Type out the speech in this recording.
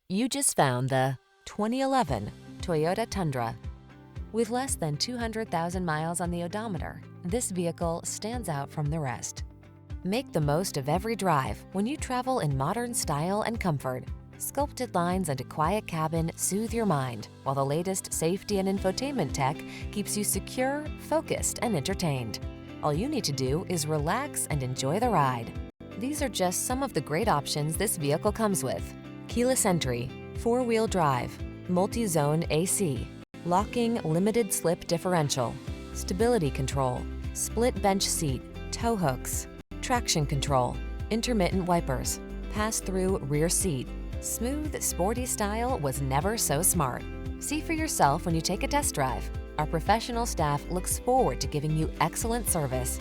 You just found the 2011 Toyota Tundra. With less than 200,000 miles on the odometer, this vehicle stands out from the rest. Make the most of every drive when you travel in modern style and comfort. Sculpted lines and a quiet cabin soothe your mind, while the latest safety and infotainment tech keeps you secure, focused, and entertained. All you need to do is relax and enjoy the ride. These are just some of the great options this vehicle comes with: keyless entry, four-wheel drive, multi-zone AC, locking limited slip differential, stability control, split bench seat, tow hooks, traction control, intermittent wipers, pass-through rear seat. Smooth, sporty style was never so smart. See for yourself when you take a test drive. Our professional staff looks forward to giving you excellent service.